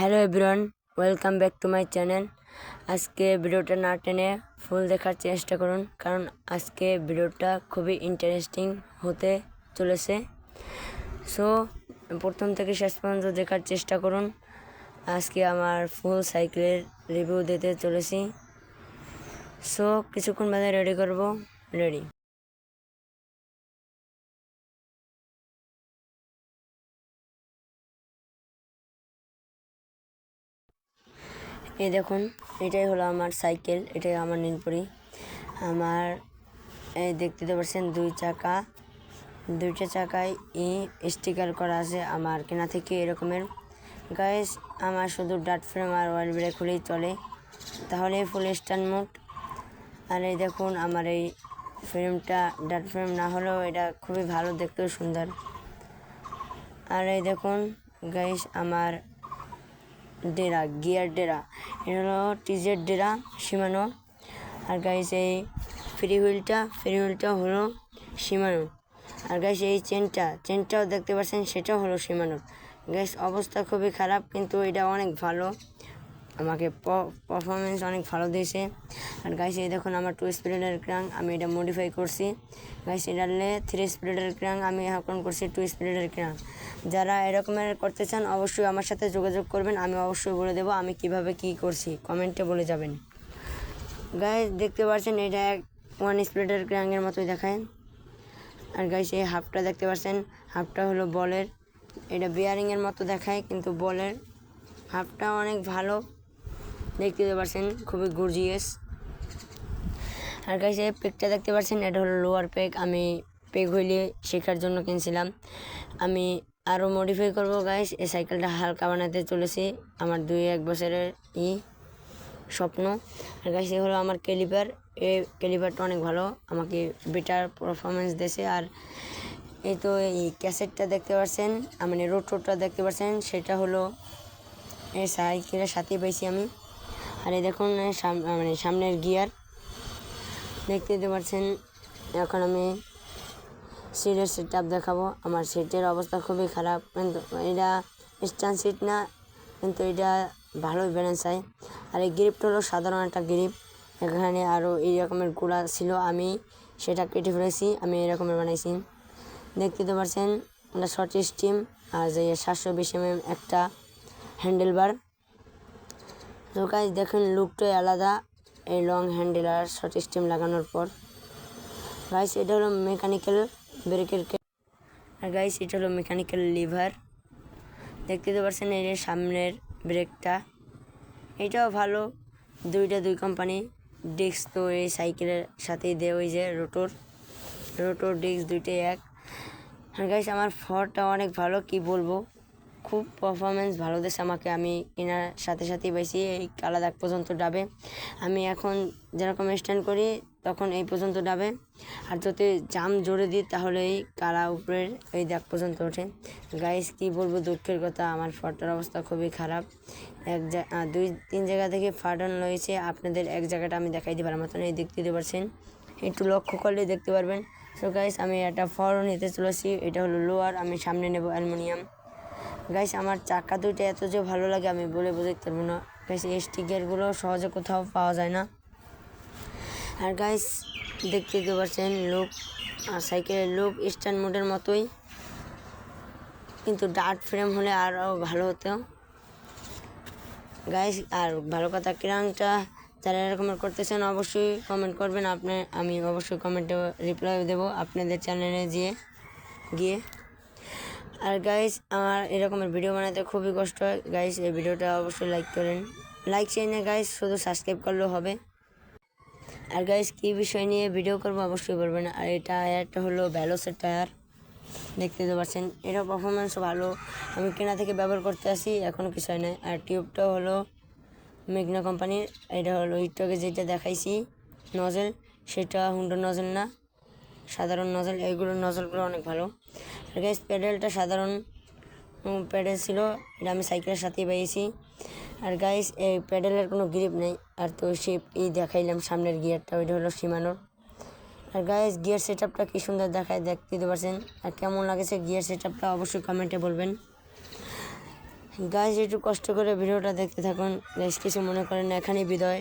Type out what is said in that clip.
Hello everyone, welcome back to my channel. আজকে ভিডিওটা না টেনে ফুল দেখার চেষ্টা করুন, কারণ আজকে ভিডিওটা খুবই ইন্টারেস্টিং হতে চলেছে। সো প্রথম থেকে শেষ পর্যন্ত দেখার চেষ্টা করুন। আজকে আমার ফুল সাইকেলের রিভিউ দিতে চলেছি। সো কিছুক্ষণ বাদে রেডি করব। রেডি। এই দেখুন, এটাই হলো আমার সাইকেল, এটাই আমার নীলপরি। আমার এই দেখতে পাচ্ছেন দুইটা চাকায় স্টিকার করা আছে আমার কেনা থেকে এরকমের। গাইস, আমার শুধু ডাট ফ্রেম আর অয়েল ব্রেক হলেই চলে, তাহলে ফুল স্ট্যান্ড মোড। আর এই দেখুন, আমার এই ফ্রেমটা ডাট ফ্রেম না হলেও এটা খুবই ভালো, দেখতেও সুন্দর। আর এই দেখুন গাইস, আমার গিয়ার ডেরা, এটা হলো টিজের ডেরা শিমানো। আর গাইস, এই ফ্রি হুইলটা হলো শিমানো। আর গাইস, এই চেনটাও দেখতে পাচ্ছেন, সেটাও হলো শিমানোর। গাইস, অবস্থা খুবই খারাপ, কিন্তু এটা অনেক ভালো, আমাকে পারফরমেন্স অনেক ভালো দিয়েছে। আর গাইস, এই দেখুন আমার 2 স্পিডের ক্রাঙ্ক, আমি এটা মডিফাই করছি। গাইস, এটালে 3 স্পিডের ক্রাঙ্ক, আমি এখন করছি 2 স্পিডের ক্রাঙ্ক। যারা এরকমের করতে চান অবশ্যই আমার সাথে যোগাযোগ করবেন, আমি অবশ্যই বলে দেবো আমি কিভাবে কি করছি, কমেন্টে বলে যাবেন। গাইস, দেখতে পাচ্ছেন এটা 1 স্পিডের ক্রাঙ্কের মতোই দেখায়। আর গাইস, এই হাফটা দেখতে পাচ্ছেন, হাফটা হলো বলের, এটা বিয়ারিংয়ের মতো দেখায়, কিন্তু বলের হাফটা অনেক ভালো, দেখতে পাচ্ছেন খুবই গর্জিয়াস। আর গাইস, এই পেকটা দেখতে পাচ্ছেন, এটা হলো লোয়ার পেক, আমি পেক হুইলে শেখার জন্য কিনছিলাম। আমি আরও মডিফাই করব গাইস, এই সাইকেলটা হালকা বানাতে চলেছি, আমার 2-1 বছরের স্বপ্ন। আর গাইস, এই হলো আমার ক্যালিপার, এই ক্যালিপারটা অনেক ভালো, আমাকে বেটার পারফরমেন্স দিয়েছে। আর এই তো এই ক্যাসেটটা দেখতে পাচ্ছেন, মানে রোটরটা দেখতে পাচ্ছেন, সেটা হলো এই সাইকেলের সাথেই পাইছি আমি। আর এই দেখুন মানে সামনের গিয়ার দেখতে পাচ্ছেন। এখন আমি সিটের সেটআপ দেখাবো। আমার সিটের অবস্থা খুবই খারাপ, কিন্তু এটা স্ট্যান্ড সিট না, কিন্তু এটা ভালোই ব্যালেন্স হয়। আর এই গ্রিপটা হলো সাধারণ একটা গ্রিপ, এখানে আরও এই রকমের গোড়া ছিল, আমি সেটা কেটে ফেলেছি, আমি এরকমের বানাইছি। দেখতে পাচ্ছেন একটা শর্ট স্টিম, আর যে 720 mm একটা হ্যান্ডেল বার। তো গাইস, দেখেন লুকটাই আলাদা এই লং হ্যান্ডেল আর শর্ট স্টিম লাগানোর পর। গাইস, এটা হলো মেকানিক্যাল ব্রেকের, আর গাইস, এটা হলো মেকানিক্যাল লিভার। দেখতে পাচ্ছেন এই যে সামনের ব্রেকটা, এটাও ভালো, দুই কোম্পানি। ডিস্ক তো এই সাইকেলের সাথেই দেয়, ওই যে রোটর ডিস্ক দুইটাই এক। আর গাইস, আমার ফরটা অনেক ভালো, কি বলবো, খুব পারফরমেন্স ভালো দিয়েছে আমাকে, আমি কেনার সাথে সাথেই পাইছি। এই কালা দাগ পর্যন্ত ডাবে, আমি এখন যেরকম স্ট্যান্ড করি তখন এই পর্যন্ত ডাবে, আর যদি জাম জোরে দিই তাহলে এই কালা উপরের এই দাগ পর্যন্ত ওঠে। গাইস, কি বলবো, দুঃখের কথা, আমার ফটোর অবস্থা খুবই খারাপ, 2-3 জায়গা থেকে ফাটানো রয়েছে, আপনাদের এক জায়গাটা আমি দেখাই দিই ভালো মতন, এই দেখতে পাচ্ছেন, একটু লক্ষ্য করলে দেখতে পারবেন। সো গাইস, আমি একটা ফরও নিতে চলেছি, এটা হলো লোয়ার, আমি সামনে নেব অ্যালুমিনিয়াম। গাইস, আমার চাকা দুইটা এত যে ভালো লাগে আমি বলে বোঝাতে পারবো না। গাইস, এই স্টিকারগুলো সহজে কোথাও পাওয়া যায় না। আর গাইস, দেখতে পাচ্ছেন লুক, আর সাইকেলের লুক স্ট্যান্ড মোডের মতোই, কিন্তু ডার্ট ফ্রেম হলে আরও ভালো হতো গাইস। আর ভালো কথা, ক্রাঙ্কটা যারা এরকমের করতেছেন অবশ্যই কমেন্ট করবেন, আমি অবশ্যই কমেন্টে রিপ্লাই দেবো আপনাদের চ্যানেলে গিয়ে। আর গাইস, আমার এরকমের ভিডিও বানাতে খুবই কষ্ট হয় গাইস, এই ভিডিওটা অবশ্যই লাইক করেন, লাইক চাই না গাইস, শুধু সাবস্ক্রাইব করলেও হবে। আর গাইস, কী বিষয় নিয়ে ভিডিও করবো অবশ্যই বলবেন। আর এই টায়ারটা হলো ভ্যালোসের টায়ার, দেখতে পাচ্ছেন, এটার পারফরমেন্সও ভালো, আমি কেনা থেকে ব্যবহার করতে আসি, এখনও কিছু হয় না। আর টিউবটাও হলো মেঘনা কোম্পানির, এটা হলো ইটকে যেটা দেখাইছি নজেল, সেটা হুন্ডা নজেল না, সাধারণ নজল, এইগুলোর নজলগুলো অনেক ভালো। আর গাইস, প্যাডেলটা সাধারণ প্যাডেল ছিল, এটা আমি সাইকেলের সাথেই পেয়েছি। আর গাইস, এই প্যাডেলের কোনো গ্রিপ নেই, আর তো দেখাইলাম সামনের গিয়ারটা, ওইটা হলো সীমানোর। আর গাইস, গিয়ার সেট আপটা কী সুন্দর দেখায়, দেখতে পাচ্ছেন। আর কেমন লাগেছে গিয়ার সেট আপটা অবশ্যই কমেন্টে বলবেন। গাইস একটু কষ্ট করে ভিডিওটা দেখতে থাকুন গাইস, কিছু মনে করেন না, এখানেই বিদায়।